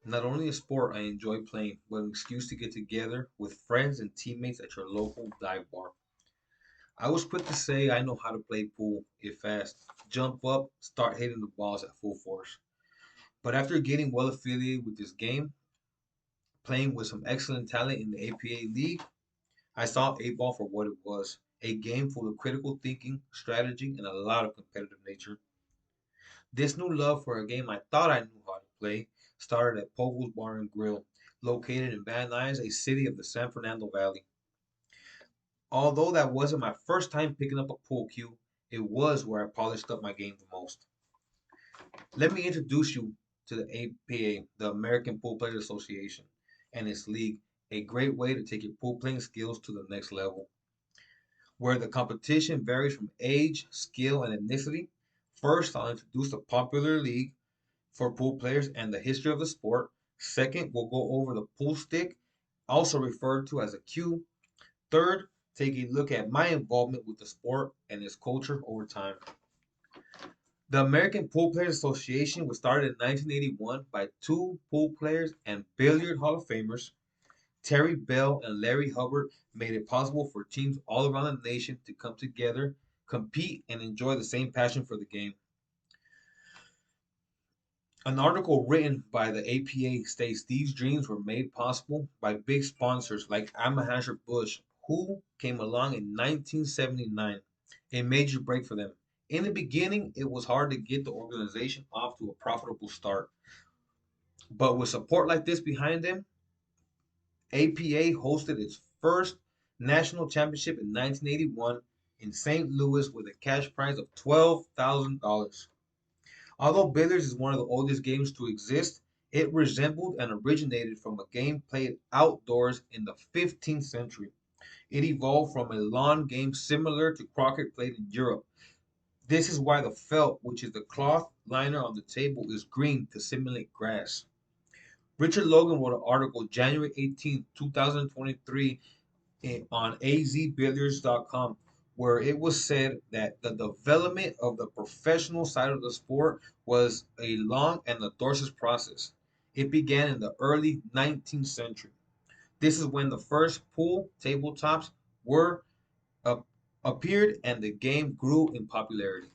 Not only a sport I enjoy playing, but an excuse to get together with friends and teammates at your local dive bar. I was quick to say I know how to play pool, if fast, jump up, start hitting the balls at full force. But after getting well affiliated with this game, playing with some excellent talent in the APA League, I saw 8 Ball for what it was, a game full of critical thinking, strategy, and a lot of competitive nature. This new love for a game I thought I knew how to play started at Pogo's Bar and Grill, located in Van Nuys, a city of the San Fernando Valley. Although that wasn't my first time picking up a pool cue, it was where I polished up my game the most. Let me introduce you to the APA, the American Pool Players Association, and its league, a great way to take your pool playing skills to the next level. Where the competition varies from age, skill, and ethnicity. First, I'll introduce the popular league for pool players and the history of the sport. Second, we'll go over the pool stick, also referred to as a cue. Third, take a look at my involvement with the sport and its culture over time. The American Pool Players Association was started in 1981 by two pool players and billiard Hall of Famers. Terry Bell and Larry Hubbard made it possible for teams all around the nation to come together, compete, and enjoy the same passion for the game. An article written by the APA states these dreams were made possible by big sponsors like Anheuser-Busch, who came along in 1979, a major break for them. In the beginning, it was hard to get the organization off to a profitable start, but with support like this behind them, APA hosted its first national championship in 1981 in St. Louis with a cash prize of $12,000. Although billiards is one of the oldest games to exist, it resembled and originated from a game played outdoors in the 15th century. It evolved from a lawn game similar to croquet played in Europe. This is why the felt, which is the cloth liner on the table, is green to simulate grass. Richard Logan wrote an article January 18th, 2023 on azbilliards.com where it was said that the development of the professional side of the sport was a long and laborious process. It began in the early 19th century. This is when the first pool tabletops were uh, appeared and the game grew in popularity.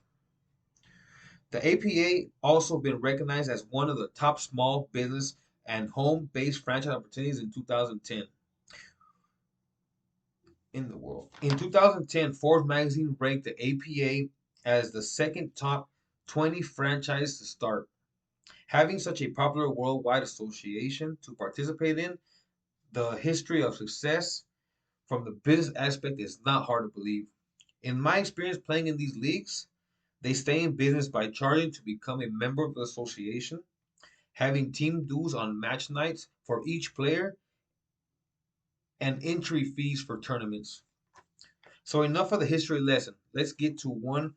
The APA also been recognized as one of the top small business and home-based franchise opportunities in 2010 in the world. In 2010, Forbes magazine ranked the APA as the second top 20 franchise to start. Having such a popular worldwide association to participate in, the history of success from the business aspect is not hard to believe. In my experience playing in these leagues, they stay in business by charging to become a member of the association, having team dues on match nights for each player, and entry fees for tournaments. So enough of the history lesson. Let's get to one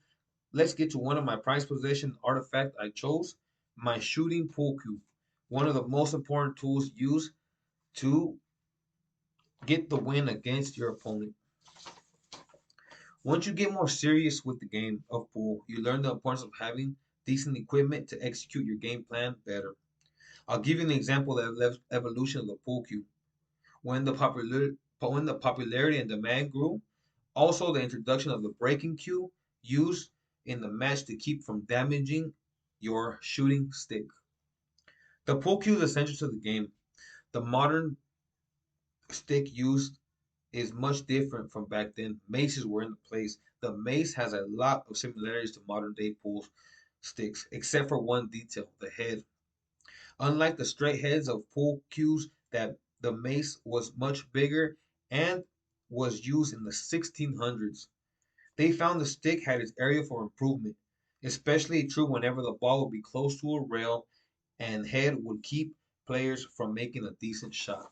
of my prized possession artifact I chose, my shooting pool cue. One of the most important tools used to get the win against your opponent. Once you get more serious with the game of pool, you learn the importance of having decent equipment to execute your game plan better. I'll give you an example of the evolution of the pool cue. When the popularity and demand grew, also the introduction of the breaking cue used in the match to keep from damaging your shooting stick. The pool cue is essential to the game. The modern stick used is much different from back then. Maces were in place. The mace has a lot of similarities to modern day pool sticks, except for one detail, the head. Unlike the straight heads of pool cues, that the mace was much bigger and was used in the 1600s. They found the stick had its area for improvement, especially true whenever the ball would be close to a rail and head would keep players from making a decent shot.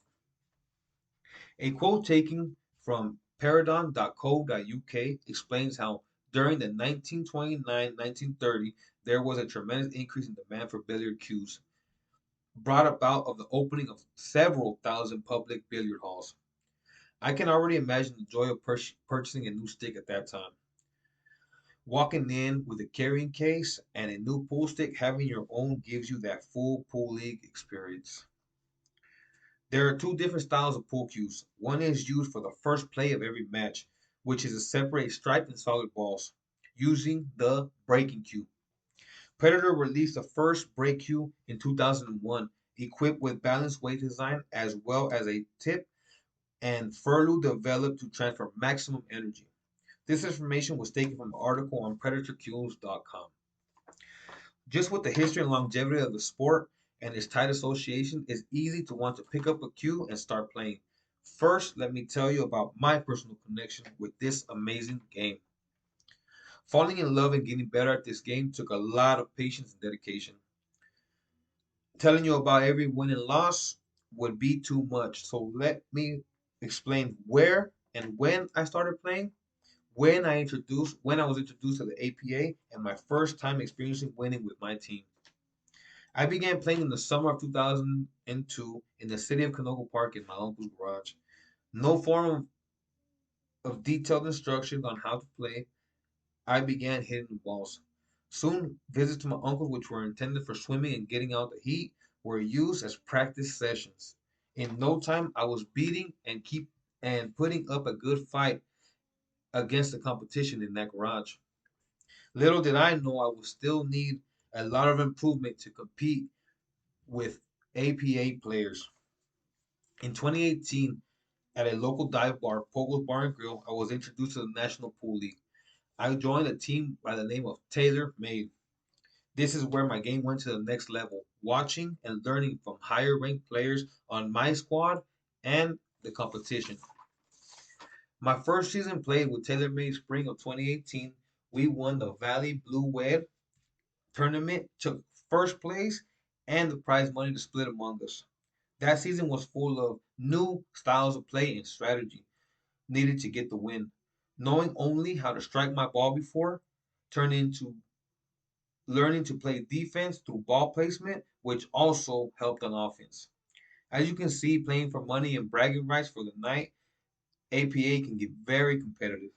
A quote taken from Paradon.co.uk explains how during the 1929-1930 there was a tremendous increase in demand for billiard cues, brought about of the opening of several thousand public billiard halls. I can already imagine the joy of purchasing a new stick at that time. Walking in with a carrying case and a new pool stick, having your own gives you that full pool league experience. There are two different styles of pool cues. One is used for the first play of every match, which is to separate striped and solid balls, using the breaking cue. Predator released the first break cue in 2001, equipped with balanced weight design as well as a tip, and Furlue developed to transfer maximum energy. This information was taken from an article on PredatorCues.com. Just with the history and longevity of the sport and its tight association, it's easy to want to pick up a cue and start playing. First, let me tell you about my personal connection with this amazing game. Falling in love and getting better at this game took a lot of patience and dedication. Telling you about every win and loss would be too much, so let me explain where and when I started playing, when I was introduced to the APA, and my first time experiencing winning with my team. I began playing in the summer of 2002 in the city of Canoga Park in my uncle's garage. No form of detailed instructions on how to play. I began hitting the balls. Soon, visits to my uncle's, which were intended for swimming and getting out the heat, were used as practice sessions. In no time, I was beating and putting up a good fight against the competition in that garage. Little did I know I would still need a lot of improvement to compete with APA players. In 2018, at a local dive bar, Pogo's Bar and Grill, I was introduced to the National Pool League. I joined a team by the name of Taylor Made. This is where my game went to the next level, watching and learning from higher ranked players on my squad and the competition. My first season played with Taylor Made spring of 2018. We won the Valley Blue Wed tournament, took first place, and the prize money to split among us. That season was full of new styles of play and strategy needed to get the win. Knowing only how to strike my ball before turned into learning to play defense through ball placement, which also helped on offense. As you can see, playing for money and bragging rights for the night, APA can get very competitive.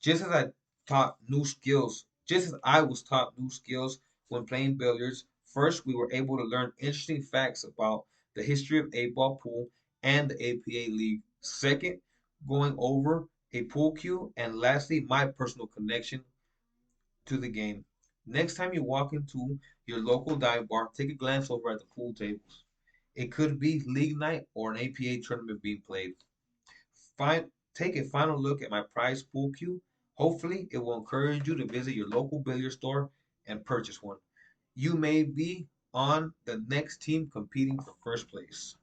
Just as I was taught new skills when playing billiards, first we were able to learn interesting facts about the history of 8-ball pool and the APA League. Second, going over a pool cue, and lastly, my personal connection to the game. Next time you walk into your local dive bar, take a glance over at the pool tables. It could be league night or an APA tournament being played. Take a final look at my prize pool cue. Hopefully, it will encourage you to visit your local billiard store and purchase one. You may be on the next team competing for first place.